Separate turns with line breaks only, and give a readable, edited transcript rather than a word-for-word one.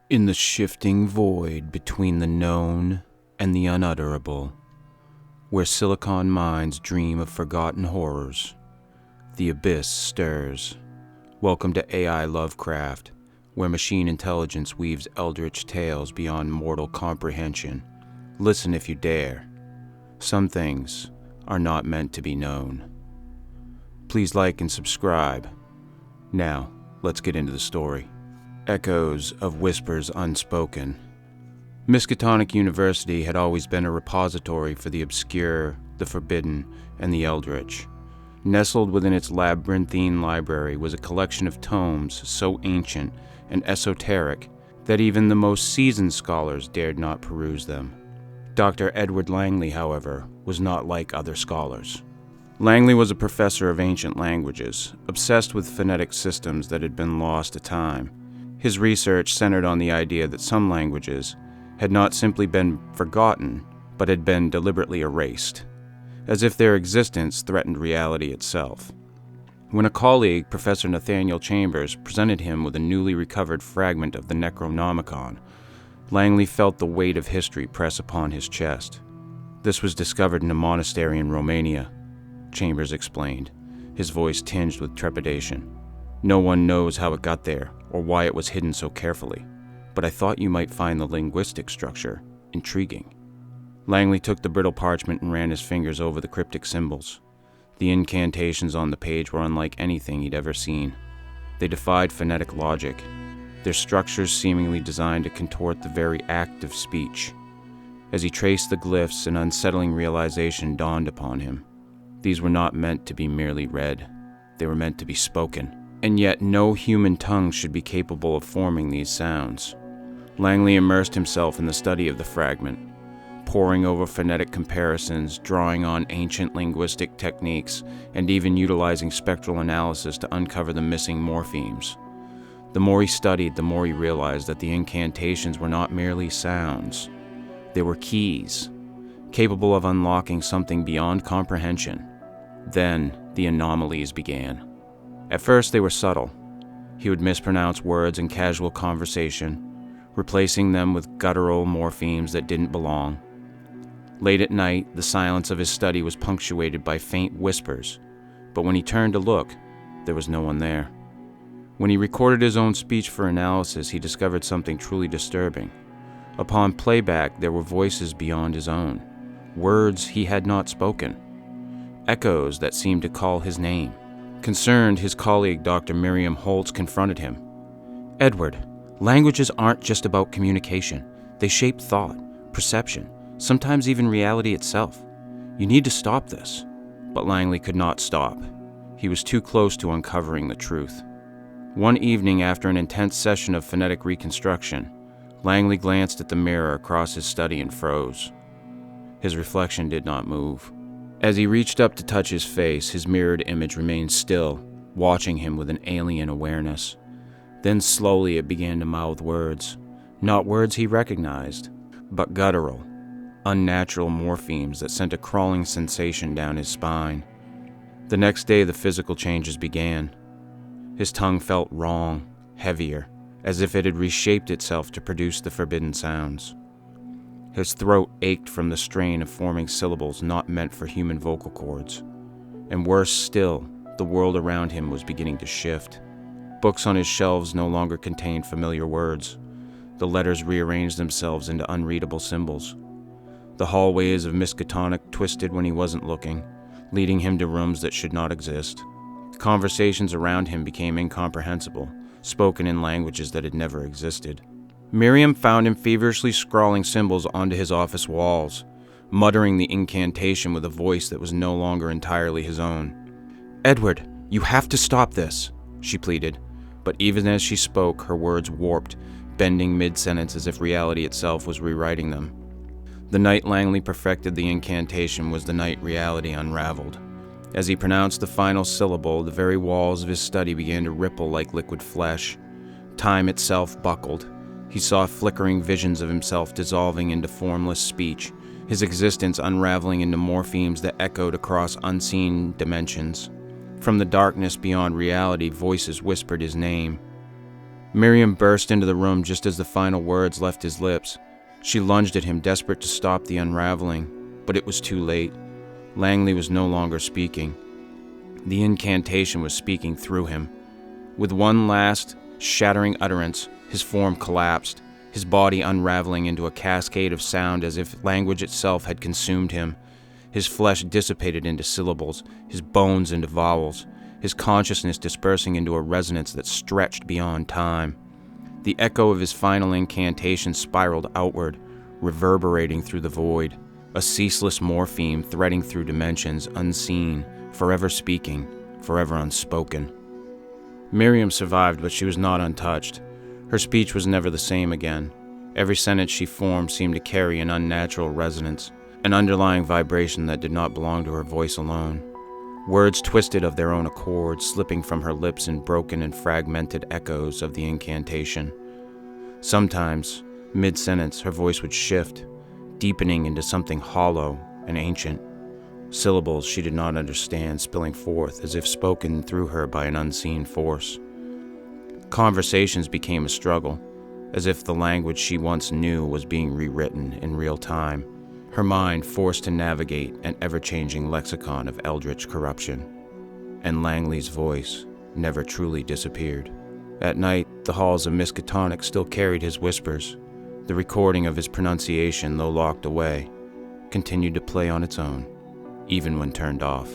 In the shifting void between the known and the unutterable, where silicon minds dream of forgotten horrors, the abyss stirs. Welcome to AI Lovecraft, where machine intelligence weaves eldritch tales beyond mortal comprehension. Listen if you dare. Some things are not meant to be known. Please like and subscribe. Now, let's get into the story. Echoes of whispers unspoken. Miskatonic University had always been a repository for the obscure, the forbidden, and the eldritch. Nestled within its labyrinthine library was a collection of tomes so ancient and esoteric that even the most seasoned scholars dared not peruse them. Dr. Edward Langley, however, was not like other scholars. Langley was a professor of ancient languages, obsessed with phonetic systems that had been lost to time. His research centered on the idea that some languages had not simply been forgotten, but had been deliberately erased, as if their existence threatened reality itself. When a colleague, Professor Nathaniel Chambers, presented him with a newly recovered fragment of the Necronomicon, Langley felt the weight of history press upon his chest. This was discovered in a monastery in Romania, Chambers explained, his voice tinged with trepidation. No one knows how it got there, or why it was hidden so carefully, but I thought you might find the linguistic structure intriguing. Langley took the brittle parchment and ran his fingers over the cryptic symbols. The incantations on the page were unlike anything he'd ever seen. They defied phonetic logic, their structures seemingly designed to contort the very act of speech. As he traced the glyphs, an unsettling realization dawned upon him. These were not meant to be merely read. They were meant to be spoken. And yet no human tongue should be capable of forming these sounds. Langley immersed himself in the study of the fragment, poring over phonetic comparisons, drawing on ancient linguistic techniques, and even utilizing spectral analysis to uncover the missing morphemes. The more he studied, the more he realized that the incantations were not merely sounds. They were keys, capable of unlocking something beyond comprehension. Then the anomalies began. At first they were subtle. He would mispronounce words in casual conversation, replacing them with guttural morphemes that didn't belong. Late at night, the silence of his study was punctuated by faint whispers, but when he turned to look, there was no one there. When he recorded his own speech for analysis, he discovered something truly disturbing. Upon playback, there were voices beyond his own, words he had not spoken, echoes that seemed to call his name. Concerned, his colleague, Dr. Miriam Holtz, confronted him. "Edward, languages aren't just about communication. They shape thought, perception, sometimes even reality itself. You need to stop this." But Langley could not stop. He was too close to uncovering the truth. One evening, after an intense session of phonetic reconstruction, Langley glanced at the mirror across his study and froze. His reflection did not move. As he reached up to touch his face, his mirrored image remained still, watching him with an alien awareness. Then slowly it began to mouth words, not words he recognized, but guttural, unnatural morphemes that sent a crawling sensation down his spine. The next day the physical changes began. His tongue felt wrong, heavier, as if it had reshaped itself to produce the forbidden sounds. His throat ached from the strain of forming syllables not meant for human vocal cords. And worse still, the world around him was beginning to shift. Books on his shelves no longer contained familiar words. The letters rearranged themselves into unreadable symbols. The hallways of Miskatonic twisted when he wasn't looking, leading him to rooms that should not exist. Conversations around him became incomprehensible, spoken in languages that had never existed. Miriam found him feverishly scrawling symbols onto his office walls, muttering the incantation with a voice that was no longer entirely his own. "Edward, you have to stop this," she pleaded, but even as she spoke, her words warped, bending mid-sentence as if reality itself was rewriting them. The night Langley perfected the incantation was the night reality unraveled. As he pronounced the final syllable, the very walls of his study began to ripple like liquid flesh. Time itself buckled. He saw flickering visions of himself dissolving into formless speech, his existence unraveling into morphemes that echoed across unseen dimensions. From the darkness beyond reality, voices whispered his name. Miriam burst into the room just as the final words left his lips. She lunged at him, desperate to stop the unraveling, but it was too late. Langley was no longer speaking. The incantation was speaking through him. With one last, shattering utterance, his form collapsed, his body unraveling into a cascade of sound as if language itself had consumed him. His flesh dissipated into syllables, his bones into vowels, his consciousness dispersing into a resonance that stretched beyond time. The echo of his final incantation spiraled outward, reverberating through the void, a ceaseless morpheme threading through dimensions unseen, forever speaking, forever unspoken. Miriam survived, but she was not untouched. Her speech was never the same again. Every sentence she formed seemed to carry an unnatural resonance, an underlying vibration that did not belong to her voice alone. Words twisted of their own accord, slipping from her lips in broken and fragmented echoes of the incantation. Sometimes, mid-sentence, her voice would shift, deepening into something hollow and ancient. Syllables she did not understand spilling forth as if spoken through her by an unseen force. Conversations became a struggle, as if the language she once knew was being rewritten in real time, her mind forced to navigate an ever-changing lexicon of eldritch corruption. And Langley's voice never truly disappeared. At night, the halls of Miskatonic still carried his whispers. The recording of his pronunciation, though locked away, continued to play on its own, even when turned off.